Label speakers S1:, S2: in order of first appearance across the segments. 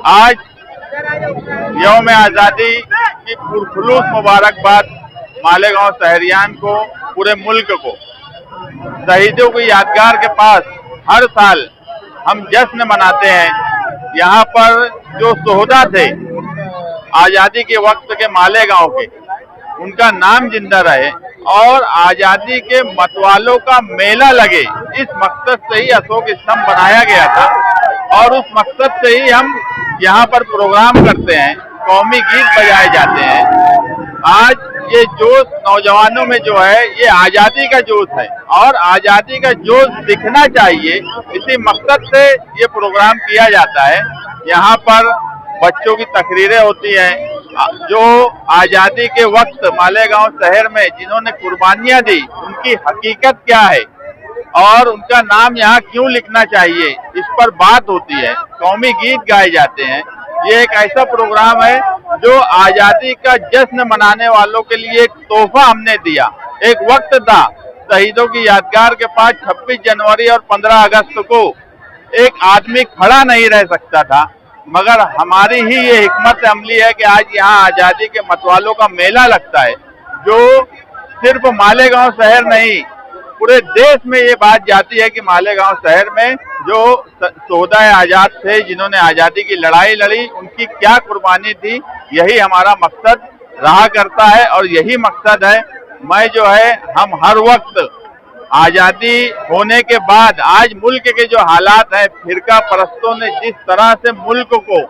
S1: आज यौम आज़ादी की पुरखुलूस मुबारकबाद मालेगांव शहरियान को, पूरे मुल्क को। शहीदों की यादगार के पास हर साल हम जश्न मनाते हैं। यहाँ पर जो शोहदा थे आज़ादी के वक्त के मालेगांव के, उनका नाम जिंदा रहे और आज़ादी के मतवालों का मेला लगे, इस मकसद से ही अशोक स्तंभ बनाया गया था। और उस मकसद से ही हम यहाँ पर प्रोग्राम करते हैं, कौमी गीत बजाए जाते हैं। आज ये जोश नौजवानों में जो है, ये आज़ादी का जोश है और आज़ादी का जोश दिखना चाहिए, इसी मकसद से ये प्रोग्राम किया जाता है। यहाँ पर बच्चों की तकरीरें होती हैं, जो आज़ादी के वक्त मालेगांव शहर में जिन्होंने कुर्बानियां दी, उनकी हकीकत क्या है और उनका नाम यहाँ क्यों लिखना चाहिए, इस पर बात होती है। कौमी गीत गाए जाते हैं। ये एक ऐसा प्रोग्राम है जो आज़ादी का जश्न मनाने वालों के लिए एक तोहफा हमने दिया। एक वक्त था शहीदों की यादगार के पास 26 जनवरी और 15 अगस्त को एक आदमी खड़ा नहीं रह सकता था, मगर हमारी ही ये हिकमत अमली है कि आज यहाँ आज़ादी के मतवालों का मेला लगता है, जो सिर्फ मालेगांव शहर नहीं, पूरे देश में ये बात जाती है कि मालेगांव शहर में जो शोहदा आज़ाद थे, जिन्होंने आज़ादी की लड़ाई लड़ी, उनकी क्या कुर्बानी थी, यही हमारा मकसद रहा करता है और यही मकसद है। मैं जो है, हम हर वक्त आज़ादी होने के बाद आज मुल्क के जो हालात हैं, फिरका परस्तों ने जिस तरह से मुल्क को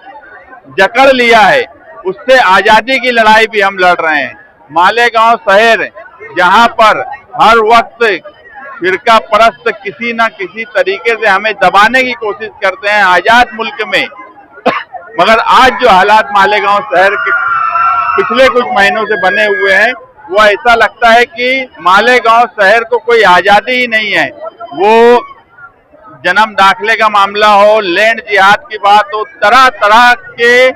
S1: जकड़ लिया है, उससे आज़ादी की लड़ाई भी हम लड़ रहे हैं। मालेगांव शहर जहां पर हर वक्त फिरका परस्त किसी न किसी तरीके से हमें दबाने की कोशिश करते हैं आज़ाद मुल्क में, मगर आज जो हालात मालेगांव शहर के पिछले कुछ महीनों से बने हुए हैं, वो ऐसा लगता है कि मालेगांव शहर को कोई आज़ादी ही नहीं है। वो जन्म दाखिले का मामला हो, लैंड जिहाद की बात हो, तरह तरह के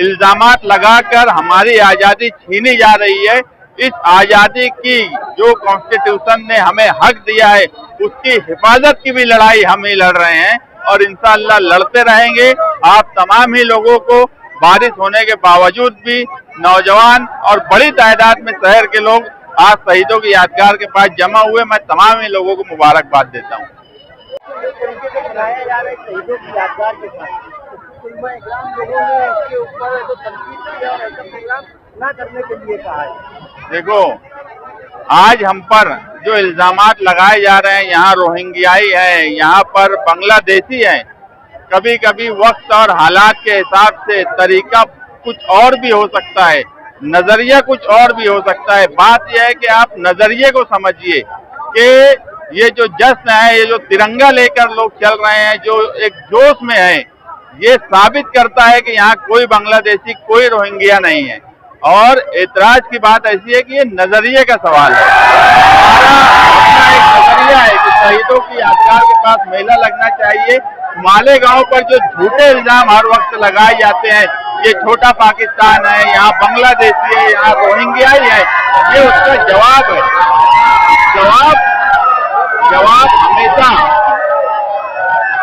S1: इल्जामात लगाकर हमारी आज़ादी छीनी जा रही है। इस आज़ादी की जो कॉन्स्टिट्यूशन ने हमें हक दिया है, उसकी हिफाजत की भी लड़ाई हम ही लड़ रहे हैं और इंशाअल्लाह लड़ते रहेंगे। आप तमाम ही लोगों को बारिश होने के बावजूद भी नौजवान और बड़ी तादाद में शहर के लोग आज शहीदों की यादगार के पास जमा हुए, मैं तमाम ही लोगों को मुबारकबाद देता हूँ। देखो, आज हम पर जो इल्जामात लगाए जा रहे हैं, यहाँ रोहिंग्याई है, यहाँ पर बांग्लादेशी है, कभी कभी वक्त और हालात के हिसाब से तरीका कुछ और भी हो सकता है, नजरिया कुछ और भी हो सकता है। बात यह है कि आप नजरिए को समझिए कि ये जो जश्न है, ये जो तिरंगा लेकर लोग चल रहे हैं, जो एक जोश में है, ये साबित करता है कि यहाँ कोई बांग्लादेशी, कोई रोहिंग्या नहीं है। और एतराज की बात ऐसी है कि ये नजरिए का सवाल है। हमारा अपना एक नजरिया है कि शहीदों की यादगार के पास मेला लगना चाहिए। मालेगांव पर जो झूठे इल्जाम हर वक्त लगाए जाते हैं, ये छोटा पाकिस्तान है, यहाँ बांग्लादेशी है, यहाँ रोहिंग्याई है, ये उसका जवाब है। जवाब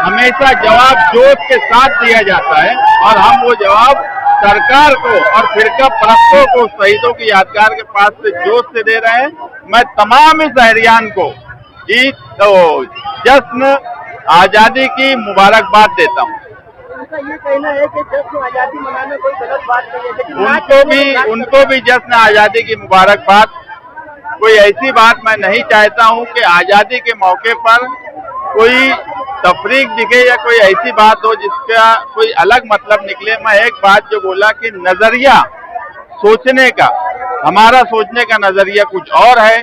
S1: हमेशा जवाब जोश के साथ दिया जाता है और हम वो जवाब सरकार को और फिरका परस्तों को शहीदों की यादगार के पास से जोश से दे रहे हैं। मैं तमाम ही शहरियान को जश्न आज़ादी की मुबारकबाद देता हूँ।
S2: उनका ये कहना है कि जश्न आज़ादी मनाना कोई गलत बात नहीं है,
S1: उनको भी जश्न आज़ादी की मुबारकबाद। कोई ऐसी बात मैं नहीं चाहता हूँ कि आज़ादी के मौके पर कोई तफरीक दिखे या कोई ऐसी बात हो जिसका कोई अलग मतलब निकले। मैं एक बात जो बोला कि नजरिया सोचने का, हमारा सोचने का नजरिया कुछ और है,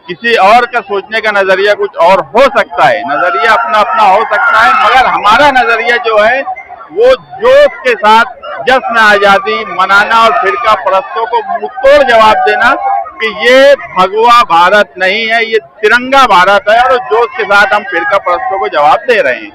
S1: किसी और का सोचने का नजरिया कुछ और हो सकता है, नजरिया अपना अपना हो सकता है, मगर हमारा नजरिया जो है वो जोश के साथ जश्न आज़ादी मनाना और फिरका परस्तों को मुंहतोड़ जवाब देना कि ये भगवा भारत नहीं है, ये तिरंगा भारत है, और जोश के साथ हम फिरका परस्तों को जवाब दे रहे हैं।